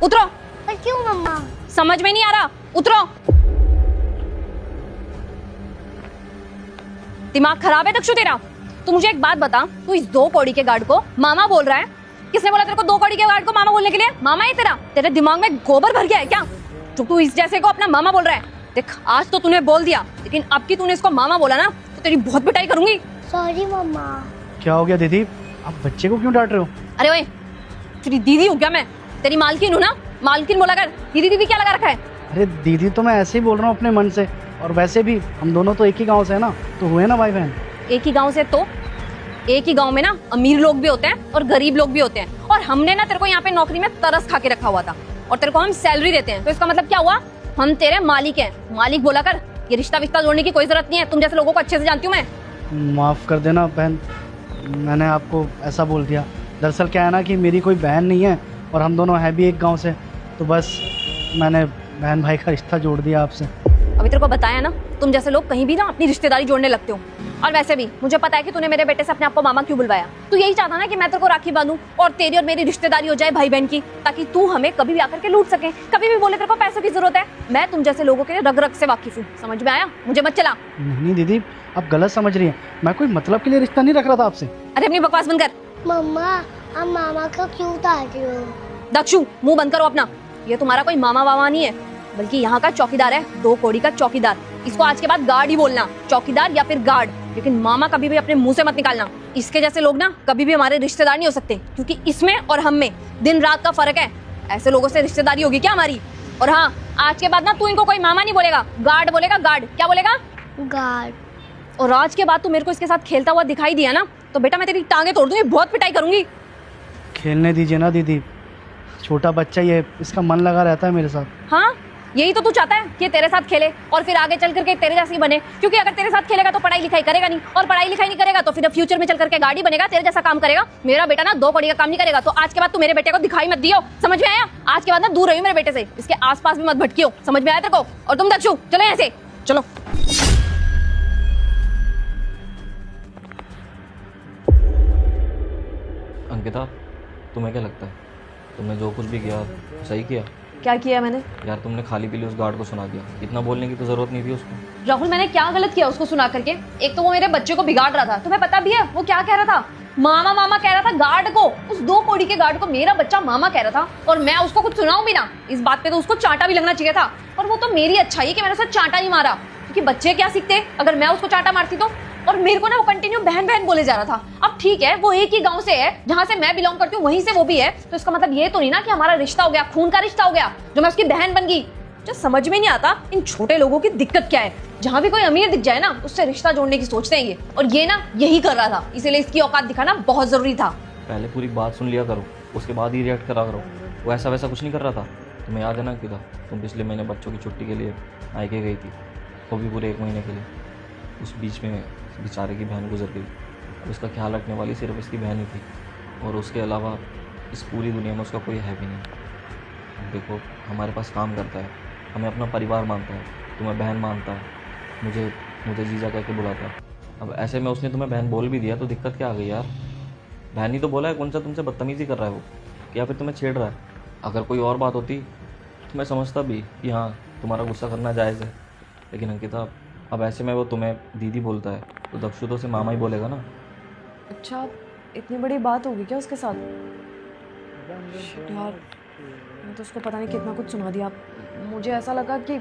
उतरो। पर क्यों मम्मा? समझ में नहीं आ रहा, उतरो। दिमाग खराब है दक्षु तेरा? तू मुझे एक बात बता, तू इस 2 कौड़ी के गार्ड को मामा बोल रहा है? किसने बोला तेरे को 2 कौड़ी के गार्ड को मामा बोलने के लिए? मामा है तेरा? तेरे दिमाग में गोबर भर गया है क्या जो तू इस जैसे को अपना मामा बोल रहा है? देख आज तो तूने बोल दिया, लेकिन अब की तूने इसको मामा बोला ना तो तेरी बहुत पिटाई करूंगी। सॉरी मम्मा। क्या हो गया दीदी, आप बच्चे को क्यों डांट रहे हो? अरे ओए, तेरी दीदी हूँ क्या मैं? तेरी मालकिन हूँ ना, मालकिन बोला कर। दीदी दीदी क्या लगा रखा है? अरे दीदी तो मैं ऐसे ही बोल रहा हूँ अपने मन से, और वैसे भी हम दोनों तो एक ही गांव से है ना, तो हुए ना भाई बहन। एक ही गांव से तो एक ही गांव में ना अमीर लोग भी होते हैं और गरीब लोग भी होते हैं, और हमने ना तेरे को यहाँ पे नौकरी में तरस खा के रखा हुआ था और तेरे को हम सैलरी देते हैं, तो इसका मतलब क्या हुआ? हम तेरे मालिक हैं। मालिक बोला कर, ये रिश्ता विश्ता जोड़ने की कोई जरूरत नहीं है, तुम जैसे लोगों को अच्छे से जानती हूँ मैं। माफ़ कर देना बहन, मैंने आपको ऐसा बोल दिया। दरअसल क्या है ना कि मेरी कोई बहन नहीं है और हम दोनों हैं भी एक गांव से, तो बस मैंने बहन भाई का रिश्ता जोड़ दिया आपसे। अभी तेरे को बताया ना, तुम जैसे लोग कहीं भी ना अपनी रिश्तेदारी जोड़ने लगते हो। और वैसे भी मुझे पता है कि तूने मेरे बेटे से अपने आप को मामा क्यों बुलवाया। तू यही चाहता ना कि मैं तेरे को राखी बांधूं और तेरी और मेरी रिश्तेदारी हो जाए भाई बहन की, ताकि तू हमें कभी भी आकर के लूट सके, कभी भी बोले तेरे को पैसों की जरूरत है। मैं तुम जैसे लोगों के रग रग से वाकिफ हूँ, समझ में आया? मुझे मत चला। नहीं दीदी, आप गलत समझ रही हैं, मैं कोई मतलब के लिए रिश्ता नहीं रख रहा था आपसे। अरे अपनी बकवास बंद कर। मम्मा आप मामा को क्यों डांट रहे हो? दक्षु मुंह बंद करो अपना। ये तुम्हारा कोई मामा वामा नहीं है, बल्कि यहाँ का चौकीदार है, 2 कौड़ी का चौकीदार। इसको आज के बाद गार्ड ही बोलना, चौकीदार या फिर गार्ड, लेकिन मामा कभी भी अपने मुंह से मत निकालना। इसके जैसे लोग ना कभी भी हमारे रिश्तेदार नहीं हो सकते, क्योंकि इसमें और हम में दिन रात का फर्क है। ऐसे लोगों से रिश्तेदारी होगी क्या हमारी? और हाँ, आज के बाद ना तू इनको कोई मामा नहीं बोलेगा, गार्ड बोलेगा। गार्ड क्या बोलेगा? गार्ड। और आज के बाद तू मेरे को इसके साथ खेलता हुआ दिखाई दिया ना, तो बेटा मैं तेरी टांगे तोड़ दूंगी, बहुत पिटाई करूंगी। खेलने दीजिए ना दीदी, छोटा बच्चा ही है, इसका मन लगा रहता है मेरे साथ। हाँ, यही तो तू चाहता है कि तेरे साथ खेले और फिर आगे चल करके तेरे जैसी बने, क्योंकि अगर तेरे साथ खेलेगा तो पढ़ाई लिखाई करेगा नहीं, और पढ़ाई लिखाई नहीं करेगा तो फिर फ्यूचर में चल करके गाड़ी बनेगा, तेरे जैसा काम करेगा। मेरा बेटा ना 2 कौड़ी का काम नहीं करेगा, तो आज के बाद तू मेरे बेटे को दिखाई मत दियो, समझ में आया? आज के बाद ना दूर रहियो मेरे बेटे से, इसके आसपास भी मत भटकियो, समझ में आया तेरे को? और तुम दक्षु चलो यहाँ से, चलो। अंकिता, तुम्हें क्या लगता है तुमने जो कुछ भी किया सही किया? क्या किया मैंने? यार तुमने खाली पीली उस गार्ड को सुना दिया, इतना बोलने की तो जरूरत नहीं थी उसको। राहुल मैंने क्या गलत किया उसको सुना करके? एक तो वो मेरे बच्चे को बिगाड़ रहा था, तुम्हें पता भी है वो क्या कह रहा था? मामा मामा कह रहा था गार्ड को, उस 2 कौड़ी के गार्ड को मेरा बच्चा मामा कह रहा था, और मैं उसको कुछ सुनाऊं भी ना। इस बात पे तो उसको चांटा भी लगना चाहिए था, और वो तो मेरी अच्छाई है कि मैंने उसे चांटा नहीं मारा, क्योंकि बच्चे क्या सीखते अगर मैं उसको चांटा मारती तो। और मेरे को ना वो कंटिन्यू बहन बहन बोले जा रहा था। अब ठीक है, वो एक ही गांव से है, जहां से मैं बिलोंग करती हूँ वहीं से वो भी है, तो इसका मतलब ये तो नहीं ना कि हमारा रिश्ता हो गया, खून का रिश्ता हो गया, जो मैं उसकी बहन बन गई। जो समझ में नहीं आता इन छोटे लोगों की दिक्कत क्या है। जहां भी कोई अमीर दिख जाए ना, उससे रिश्ता जोड़ने की सोचते हैं ये, और ये ना यही कर रहा था, इसीलिए इसकी औकात दिखाना बहुत जरूरी था। पहले पूरी बात सुन लिया करो, उसके बाद ही रिएक्ट करा करो। वो ऐसा वैसा कुछ नहीं कर रहा था। तुम्हें याद है ना अंकिता, तुम पिछले महीने बच्चों की छुट्टी के लिए आके गई थी, वो भी पूरे 1 महीने के लिए। उस बीच में बेचारे की बहन गुजर गई, अब इसका ख्याल रखने वाली सिर्फ इसकी बहन ही थी, और उसके अलावा इस पूरी दुनिया में उसका कोई है भी नहीं। देखो, हमारे पास काम करता है, हमें अपना परिवार मानता है, तुम्हें बहन मानता है, मुझे जीजा कह के बुलाता है। अब ऐसे में उसने तुम्हें बहन बोल भी दिया तो दिक्कत क्या आ गई यार? बहन ही तो बोला है, कौन सा तुमसे बदतमीजी कर रहा है वो, या फिर तुम्हें छेड़ रहा है? अगर कोई और बात होती तो मैं समझता भी कि हाँ तुम्हारा गुस्सा करना जायज़ है, लेकिन अंकिता अब ऐसे में वो तुम्हें दीदी बोलता है तो दक्षु तो उसे मामा ही बोलेगा ना। अच्छा, इतनी बड़ी बात होगी क्या उसके साथ? Shit यार, मैं तो उसको पता नहीं कितना कुछ सुना दिया। मुझे ऐसा लगा कि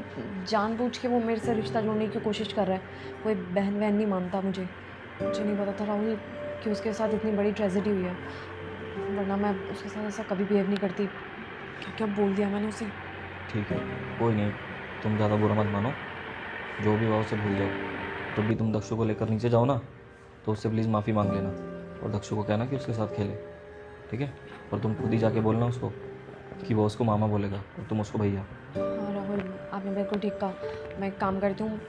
जानबूझ के वो मेरे से रिश्ता जोड़ने की कोशिश कर रहा है, कोई बहन वहन नहीं मानता। मुझे नहीं पता था राहुल कि उसके साथ इतनी बड़ी ट्रेजेडी हुई है, वरना मैं उसके साथ ऐसा कभी बिहेव नहीं करती। क्या क्या बोल दिया मैंने उसे। ठीक है, कोई नहीं, तुम ज़्यादा बुरा मत मानो, जो भी हुआ उसे भूल जाओ। तो भी तुम दक्षु को लेकर नीचे जाओ ना, तो उससे प्लीज़ माफ़ी मांग लेना, और दक्षु को कहना कि उसके साथ खेले, ठीक है? और तुम खुद ही जाके बोलना उसको कि वो उसको मामा बोलेगा और तुम उसको भैया। हाँ राहुल, आपने बिल्कुल ठीक कहा। मैं एक काम करती हूँ,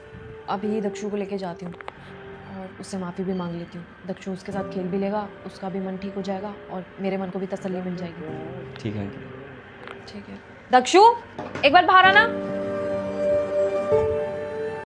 अभी दक्षु को लेके जाती हूँ और उससे माफ़ी भी मांग लेती हूँ। दक्षु उसके साथ खेल भी लेगा, उसका भी मन ठीक हो जाएगा और मेरे मन को भी तसल्ली मिल जाएगी। ठीक है अंकिता। ठीक है दक्षु, एक बार बाहर आना।